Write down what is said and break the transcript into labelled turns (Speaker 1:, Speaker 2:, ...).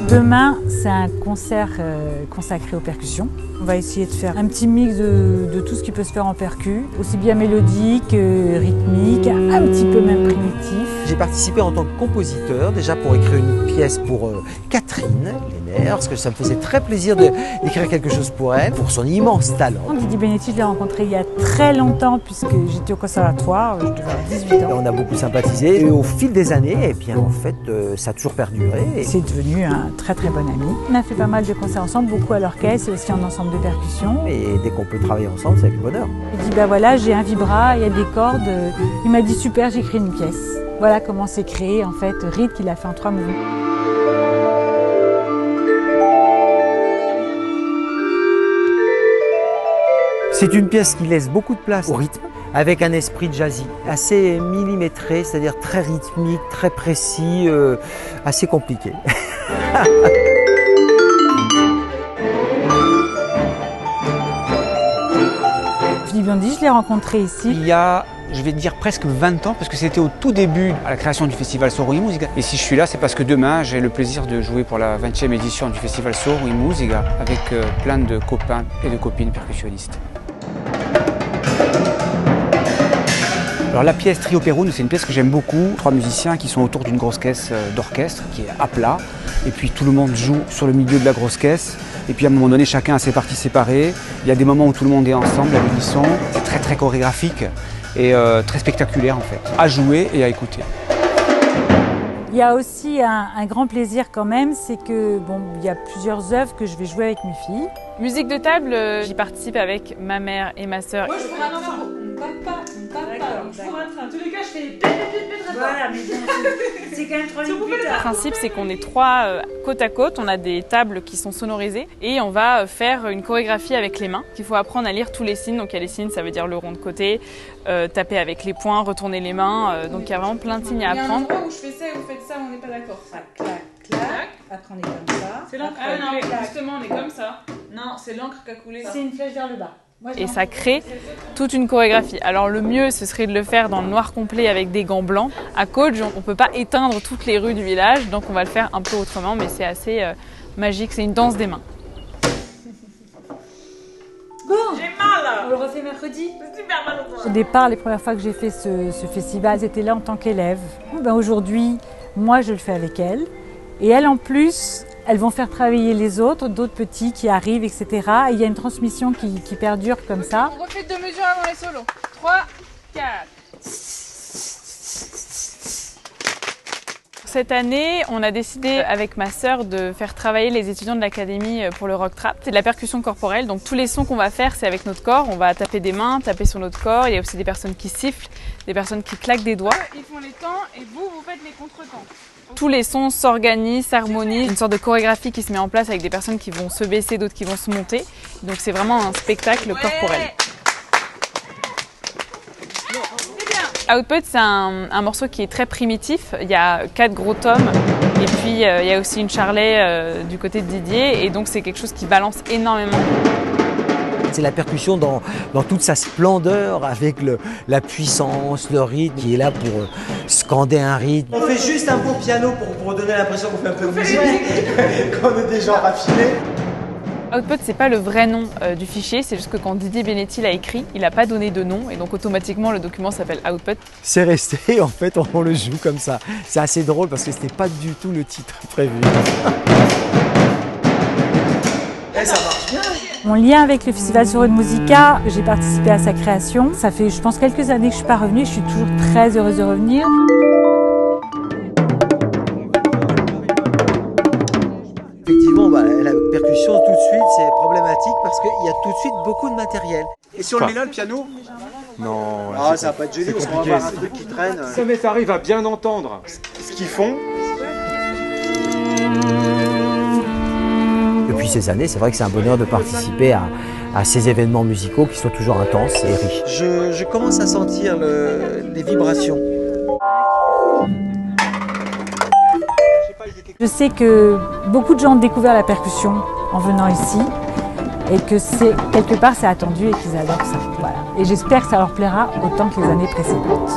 Speaker 1: Demain, c'est un concert consacré aux percussions. On va essayer de faire un petit mix de tout ce qui peut se faire en percu, aussi bien mélodique, rythmique, un petit peu même primitif.
Speaker 2: J'ai participé en tant que compositeur, déjà pour écrire une pièce pour Catherine Lenner, parce que ça me faisait très plaisir d'écrire quelque chose pour elle, pour son immense talent.
Speaker 1: Didier Benetti, je l'ai rencontré il y a très longtemps, puisque j'étais au conservatoire, je devais avoir 18 ans.
Speaker 2: On a beaucoup sympathisé, et au fil des années, eh bien, en fait, ça a toujours perduré.
Speaker 1: C'est devenu un très très bon ami. On a fait pas mal de concerts ensemble, beaucoup à l'orchestre et aussi en ensemble de percussion.
Speaker 2: Et dès qu'on peut travailler ensemble, c'est avec le bonheur.
Speaker 1: Il dit, bah voilà, j'ai un vibra, il y a des cordes. Il m'a dit, super, j'écris une pièce. Voilà comment s'est créé, en fait, Ride qu'il a fait en 3 mouvements.
Speaker 2: C'est une pièce qui laisse beaucoup de place au rythme, avec un esprit jazzy, assez millimétré, c'est-à-dire très rythmique, très précis, assez compliqué.
Speaker 1: Philippe Biondi, je l'ai rencontré ici.
Speaker 3: Il y a, je vais dire presque 20 ans, parce que c'était au tout début à la création du festival Soro e Musica. Et si je suis là, c'est parce que demain, j'ai le plaisir de jouer pour la 20e édition du festival Soro e Musica avec plein de copains et de copines percussionnistes. Alors la pièce Trio Perun, c'est une pièce que j'aime beaucoup. 3 musiciens qui sont autour d'une grosse caisse d'orchestre qui est à plat. Et puis tout le monde joue sur le milieu de la grosse caisse. Et puis à un moment donné, chacun a ses parties séparées. Il y a des moments où tout le monde est ensemble à l'unisson. C'est très très chorégraphique et très spectaculaire en fait. À jouer et à écouter.
Speaker 1: Il y a aussi un grand plaisir quand même, c'est que bon, il y a plusieurs œuvres que je vais jouer avec mes filles.
Speaker 4: Musique de table, j'y participe avec ma mère et ma sœur.
Speaker 5: Moi je prends un enfant. Je prends un train. En tous les cas, je fais les pét.
Speaker 1: Voilà, mais bon, c'est quand même 3 minutes plus
Speaker 4: Le
Speaker 1: tard.
Speaker 4: principe, c'est qu'on est 3 côte à côte, on a des tables qui sont sonorisées et on va faire une chorégraphie avec les mains. Il faut apprendre à lire tous les signes. Donc il y a les signes, ça veut dire le rond de côté, taper avec les poings, retourner les mains. Donc il y a vraiment plein de signes à apprendre.
Speaker 5: Il y a un endroit où je fais ça et vous faites ça, on n'est pas d'accord.
Speaker 1: Clac, clac. Après on est comme ça.
Speaker 5: C'est l'encre. Ah non, justement, on est comme ça. Non, c'est l'encre qui a coulé.
Speaker 1: C'est une flèche vers le bas.
Speaker 4: Et ça crée toute une chorégraphie. Alors le mieux, ce serait de le faire dans le noir complet avec des gants blancs. À Cauge, on ne peut pas éteindre toutes les rues du village, donc on va le faire un peu autrement, mais c'est assez magique, c'est une danse des mains.
Speaker 1: Bon,
Speaker 5: J'ai mal.
Speaker 1: on le refait mercredi.
Speaker 5: C'est super mal au doigt.
Speaker 1: Au départ, les premières fois que j'ai fait ce festival, j'étais là en tant qu'élève. Ben, aujourd'hui, moi je le fais avec elles. Et elles en plus, elles vont faire travailler les autres, d'autres petits qui arrivent, etc. Et il y a une transmission qui perdure comme ça.
Speaker 5: On refait 2 mesures avant les solos. 3, 4.
Speaker 4: Cette année, on a décidé avec ma sœur de faire travailler les étudiants de l'académie pour le rock trap. C'est de la percussion corporelle, donc tous les sons qu'on va faire, c'est avec notre corps. On va taper des mains, taper sur notre corps. Il y a aussi des personnes qui sifflent, des personnes qui claquent des doigts.
Speaker 5: Ils font les temps et vous faites les contre-temps.
Speaker 4: Tous les sons s'organisent, s'harmonisent. Une sorte de chorégraphie qui se met en place avec des personnes qui vont se baisser, d'autres qui vont se monter. Donc c'est vraiment un spectacle corporel. Output, c'est un morceau qui est très primitif. Il y a 4 gros tomes et puis il y a aussi une charlet du côté de Didier. Et donc c'est quelque chose qui balance énormément.
Speaker 2: C'est la percussion dans toute sa splendeur, avec la puissance, le rythme, qui est là pour scander un rythme. On fait juste un bon piano pour donner l'impression qu'on fait un peu de musique, qu'on est des gens raffinés.
Speaker 4: Output, c'est pas le vrai nom du fichier, c'est juste que quand Didier Benetti l'a écrit, il n'a pas donné de nom et donc automatiquement le document s'appelle Output.
Speaker 2: C'est resté, en fait, on le joue comme ça. C'est assez drôle parce que c'était pas du tout le titre prévu. Et ça marche bien.
Speaker 1: Mon lien avec le Festival Soro e Musica, j'ai participé à sa création. Ça fait, je pense, quelques années que je ne suis pas revenue. Je suis toujours très heureuse de revenir.
Speaker 2: Effectivement, la percussion, tout de suite, c'est problématique parce qu'il y a tout de suite beaucoup de matériel.
Speaker 3: Et si on le met là, le piano? Non.
Speaker 2: Ah, ça va pas être joli, parce qu'on va avoir un truc qui traîne.
Speaker 6: Ça m'est arrivé à bien entendre ce qu'ils font.
Speaker 2: Depuis ces années, c'est vrai que c'est un bonheur de participer à ces événements musicaux qui sont toujours intenses et riches. Je commence à sentir les vibrations.
Speaker 1: Je sais que beaucoup de gens ont découvert la percussion en venant ici et que quelque part c'est attendu et qu'ils adorent ça. Voilà. Et j'espère que ça leur plaira autant que les années précédentes.